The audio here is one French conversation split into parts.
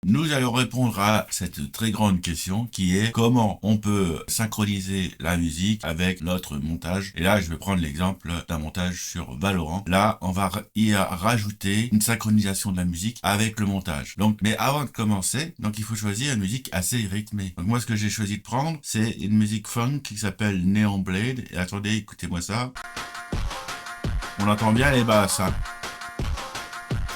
Nous allons répondre à cette très grande question qui est comment on peut synchroniser la musique avec notre montage. Et là, je vais prendre l'exemple d'un montage sur Valorant. Là, on va y rajouter une synchronisation de la musique avec le montage. Donc, mais avant de commencer, donc il faut choisir une musique assez rythmée. Donc moi, ce que j'ai choisi de prendre, c'est une musique funk qui s'appelle Neon Blade. Et attendez, écoutez-moi ça. On entend bien les basses, hein.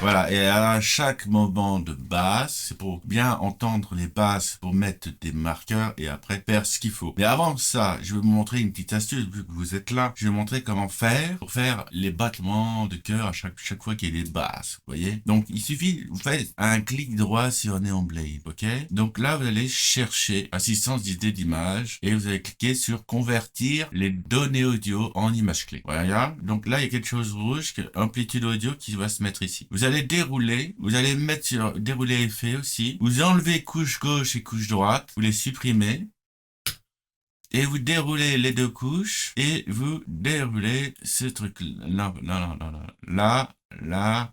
Voilà, et à chaque moment de basse, c'est pour bien entendre les basses, pour mettre des marqueurs et après faire ce qu'il faut. Mais avant ça, je vais vous montrer une petite astuce, vu que vous êtes là. Je vais vous montrer comment faire pour faire les battements de cœur à chaque fois qu'il y a des basses, vous voyez. Donc, il suffit, vous faites un clic droit sur Neon Blade, ok. Donc là, vous allez chercher assistance d'idée d'image et vous allez cliquer sur convertir les données audio en images clés. Voilà, donc là, il y a quelque chose rouge, amplitude audio qui va se mettre ici. Vous allez dérouler, vous allez mettre sur dérouler effet aussi. Vous enlevez couche gauche et couche droite, vous les supprimez. Et vous déroulez les deux couches et vous déroulez ce truc là, là,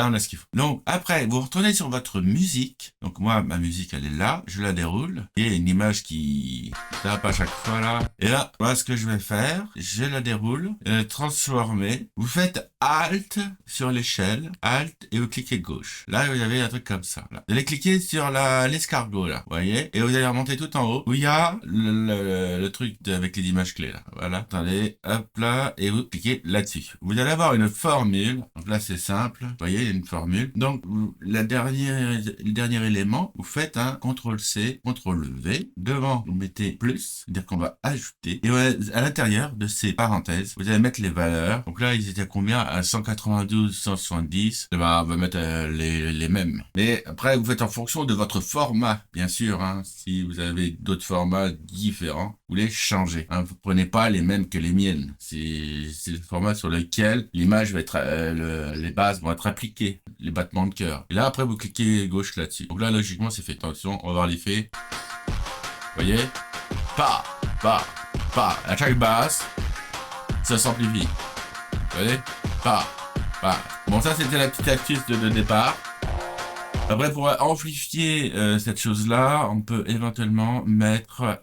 on a ce qu'il faut. Donc, après, vous retournez sur votre musique. Donc, moi, ma musique, elle est là. Je la déroule. Il y a une image qui tape à chaque fois, là. Et là, voilà ce que je vais faire. Je la déroule. Transformer. Vous faites Alt sur l'échelle. Alt et vous cliquez gauche. Là, vous avez un truc comme ça, là. Vous allez cliquer sur l'escargot, là. Vous voyez? Et vous allez remonter tout en haut où il y a le truc avec les images clés, là. Voilà. Attendez. Hop là. Et vous cliquez là-dessus. Vous allez avoir une formule. Donc là, c'est simple. Vous voyez, il y a une formule. Donc, le dernier élément, vous faites un CTRL-C, CTRL-V. Devant, vous mettez plus, c'est-à-dire qu'on va ajouter. Et à l'intérieur de ces parenthèses, vous allez mettre les valeurs. Donc là, ils étaient à combien? À 192, 170. Eh ben, on va mettre les mêmes. Mais après, vous faites en fonction de votre format, bien sûr. Hein. Si vous avez d'autres formats différents, vous les changez. Hein. Vous prenez pas les mêmes que les miennes. C'est le format sur lequel l'image va être les bases vont être appliquées, les battements de cœur. Et là, après, vous cliquez gauche là-dessus. Donc là, logiquement, c'est fait. Attention, on va voir l'effet. Vous voyez? Pas, pas, pas. À chaque basse, ça s'amplifie. Vous voyez? Pas, pas. Bon, ça, c'était la petite astuce de départ. Après, pour amplifier cette chose-là, on peut éventuellement mettre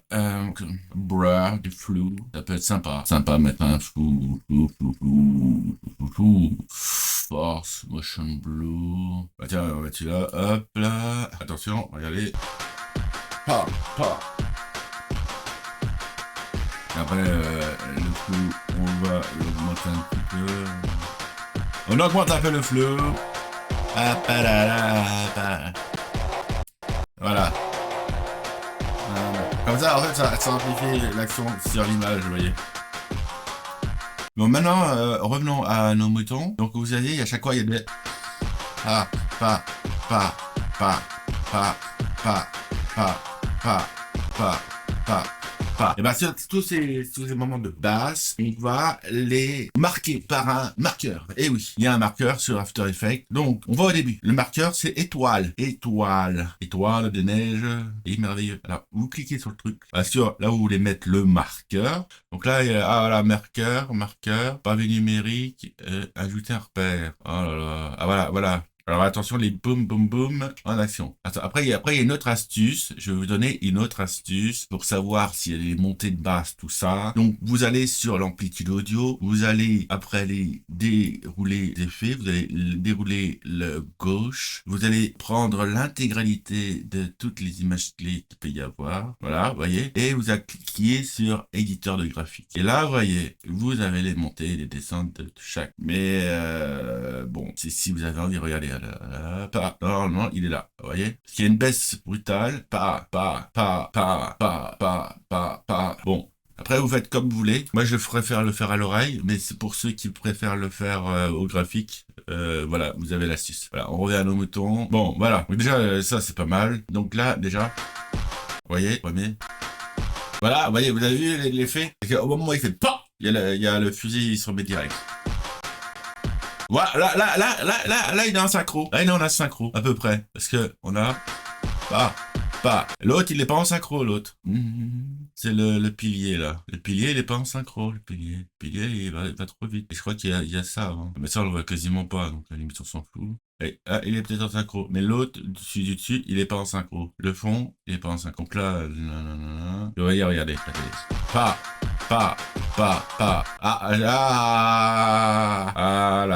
blur, du flou. Ça peut être sympa. Sympa, mettre un flou. Force, motion blue. Bah, tiens, on va mettre là. Hop là. Attention, regardez. Pas. Après, le flou, on va l'augmenter un petit peu. On augmente un peu le flou. Voilà. Comme ça, en fait, ça amplifie l'action sur l'image, vous voyez. Bon, maintenant, revenons à nos moutons. Donc, vous avez, à chaque fois, il y a des... pas. Et bien, sur tous ces moments de basse, on va les marquer par un marqueur. Et oui, il y a un marqueur sur After Effects. Donc, on va au début. Le marqueur, c'est étoile. Étoile de neige. Et merveilleux. Alors, vous cliquez sur le truc. Sur là où vous voulez mettre le marqueur. Donc là, il y a, voilà, marqueur, pavé numérique, ajouter un repère. Oh là là. Ah, voilà. Alors attention, les boum en action. Après, il y a une autre astuce. Je vais vous donner une autre astuce pour savoir s'il y a des montées de basse, tout ça. Donc, vous allez sur l'amplitude audio. Vous allez, après aller dérouler les effets, vous allez dérouler le gauche. Vous allez prendre l'intégralité de toutes les images clés qu'il peut y avoir. Voilà, vous voyez. Et vous allez cliquer sur éditeur de graphique. Et là, vous voyez, vous avez les montées et les descentes de chaque. Mais, bon, si vous avez envie de regarder normalement, il est là, vous voyez? Parce qu'il y a une baisse brutale, Bon, après, vous faites comme vous voulez. Moi, je préfère le faire à l'oreille, mais c'est pour ceux qui préfèrent le faire au graphique. Voilà, vous avez l'astuce. Voilà, on revient à nos moutons. Bon, voilà. Donc déjà, ça, c'est pas mal. Donc là, déjà, vous voyez, premier. Voilà, vous voyez, vous avez vu l'effet? Au moment où il fait PAH, il y a le fusil, il se remet direct. Voilà, là, il est en synchro. Là, il est en synchro, à peu près. Parce que on a... pas. L'autre, il est pas en synchro, l'autre. C'est le pilier, là. Le pilier, il est pas en synchro, le pilier. Le pilier, il va trop vite. Et je crois il y a ça avant. Mais ça, on le voit quasiment pas, donc à la limite, on s'en fout. Et, ah, il est peut-être en synchro. Mais l'autre, du dessus, il est pas en synchro. Le fond, il est pas en synchro. Donc là, nanana. Regardez. Pas, pas, pas. Ah là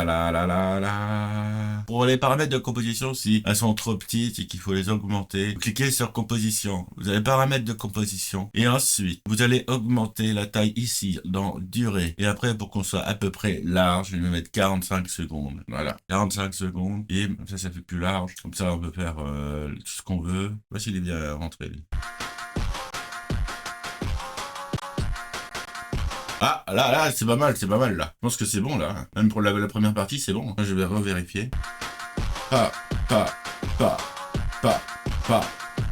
là là là là. Pour les paramètres de composition, si elles sont trop petites et qu'il faut les augmenter, vous cliquez sur composition. Vous avez paramètres de composition. Et ensuite, vous allez augmenter la taille ici, dans durée. Et après, pour qu'on soit à peu près large, je vais mettre 45 secondes. Voilà. 45 secondes. Et ça fait plus large. Comme ça, on peut faire tout ce qu'on veut. Voici il est bien rentré, lui. Ah, là, c'est pas mal, là. Je pense que c'est bon, là. Même pour la première partie, c'est bon. Je vais revérifier. Pas, pas, pas, pas, pas,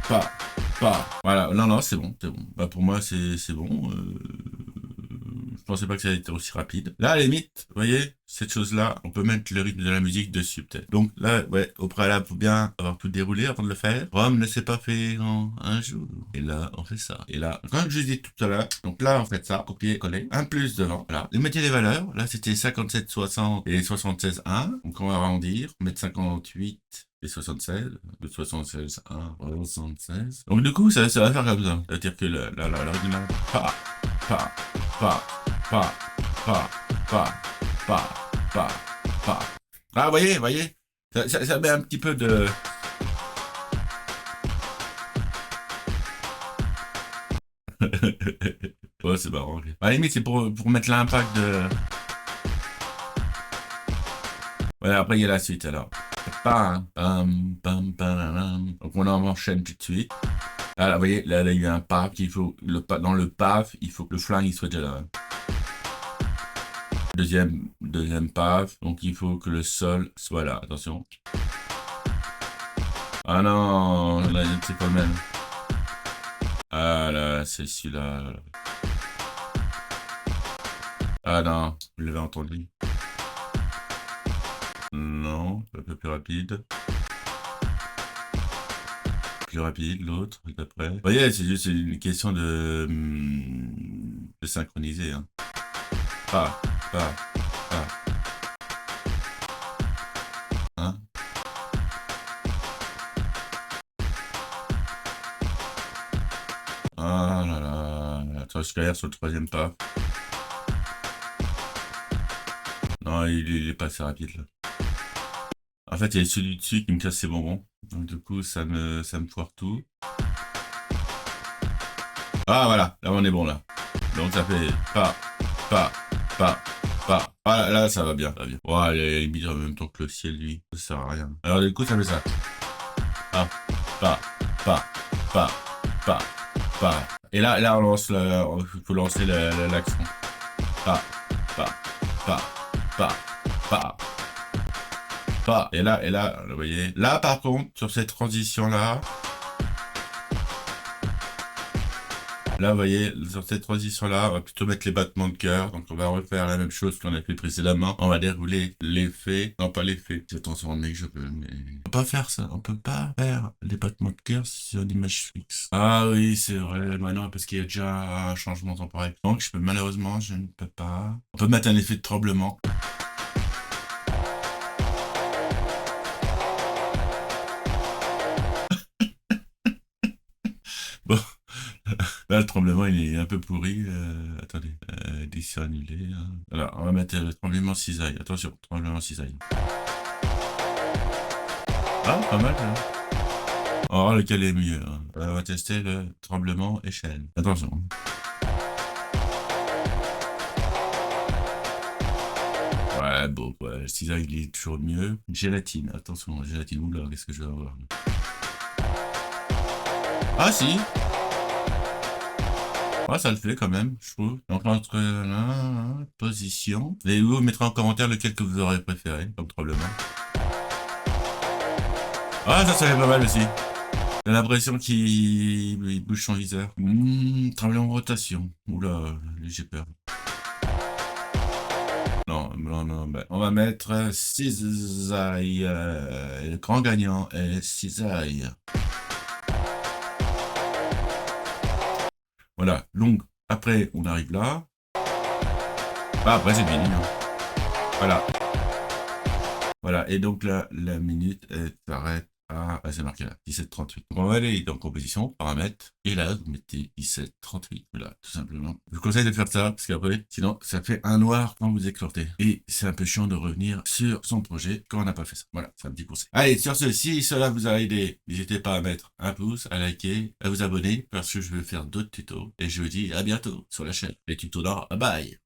pas, pas. Voilà, non, c'est bon, c'est bon. Bah, pour moi, c'est bon. Je pensais pas que ça allait être aussi rapide. Là, à la limite, vous voyez, cette chose-là, on peut mettre le rythme de la musique dessus, peut-être. Donc là, ouais, au préalable, faut bien avoir tout déroulé avant de le faire. Rome ne s'est pas fait en un jour. Et là, on fait ça. Et là, comme je dis tout à l'heure, donc là, on fait ça, copier-coller, un plus devant. Voilà. Vous mettez les valeurs. Là, c'était 57, 60 et 76, 1. Donc on va arrondir, mettre 58 et 76, de 76 à 76. Donc du coup, ça va faire comme ça. C'est-à-dire que l'original, pas, pas, pas, pas, pas, pas, pas, pas. Ah, voyez, ça met un petit peu de... Ouais, c'est marrant. Ok. À la limite, c'est pour mettre l'impact de... Ouais, après, il y a la suite, alors. Pam, pam, pam, pam. Donc, on en enchaîne tout de suite. Ah, là, vous voyez, là, il y a un paf qu'il faut... Dans le paf, il faut que le flingue, il soit déjà là. Deuxième paf. Donc, il faut que le sol soit là. Attention. Ah non, là, c'est pas le même. Ah là, c'est celui-là. Ah non, vous l'avez entendu. Non, un peu plus rapide. Plus rapide, l'autre, d'après. Vous voyez, c'est juste une question de synchroniser. Hein. Pas. Hein. Ah là là. Attends, je galère sur le troisième pas. Non, il est pas assez rapide là. En fait, il y a celui dessus qui me casse ses bonbons. Donc du coup, ça me foire tout. Ah voilà, là on est bon là. Donc ça fait pas. Ah là, ça va bien, ça va bien. Ouais, il est limite en même temps que le ciel, lui. Ça sert à rien. Alors du coup, ça fait ça. Ah, pas, pas, pas, pas, pas. Et là, on lance il faut lancer l'action. Pas, pas, pas, pas, pas. Pas. Et là, vous voyez. Là, par contre, sur cette transition-là, vous voyez, sur cette transition-là, on va plutôt mettre les battements de cœur. Donc, on va refaire la même chose qu'on a fait précédemment. On va dérouler l'effet. Non, pas l'effet. J'ai transformé que je peux, mais... On peut pas faire ça. On peut pas faire les battements de cœur sur une image fixe. Ah oui, c'est vrai. Maintenant, parce qu'il y a déjà un changement temporel. Donc, malheureusement, je ne peux pas. On peut mettre un effet de tremblement. Bon. Là, le tremblement, il est un peu pourri. Attendez, décision annulée. Hein. Alors, on va mettre le tremblement cisaille. Attention, tremblement cisaille. Ah, pas mal, hein. On va voir lequel est mieux. Hein. On va tester le tremblement échelle. Attention. Ouais, bon, ouais, cisaille, il est toujours mieux. Gélatine, attention, gélatine. Oula, qu'est-ce que je vais avoir? Ah, si! Ah, ça le fait quand même, je trouve. Donc, entre position. Et vous mettrez en commentaire lequel que vous aurez préféré, comme tremblement. Ah, ça fait pas mal aussi. J'ai l'impression qu'il bouge son viseur. Tremblement en rotation. Oula, j'ai peur. Non, ben, on va mettre cisaille. Le grand gagnant est cisaille. Voilà. Donc, après, on arrive là. Bah, après, c'est fini, hein. Voilà. Voilà. Et donc là, la minute, elle s'arrête c'est marqué là, 17h38. Donc, on va aller dans composition, paramètres, et là, vous mettez 17h38. Voilà, tout simplement. Je vous conseille de faire ça, parce qu'après, sinon, ça fait un noir quand vous exportez. Et c'est un peu chiant de revenir sur son projet quand on n'a pas fait ça. Voilà, c'est un petit conseil. Allez, sur ce, si cela vous a aidé, n'hésitez pas à mettre un pouce, à liker, à vous abonner, parce que je vais faire d'autres tutos. Et je vous dis à bientôt sur la chaîne. Les tutos d'or, bye bye.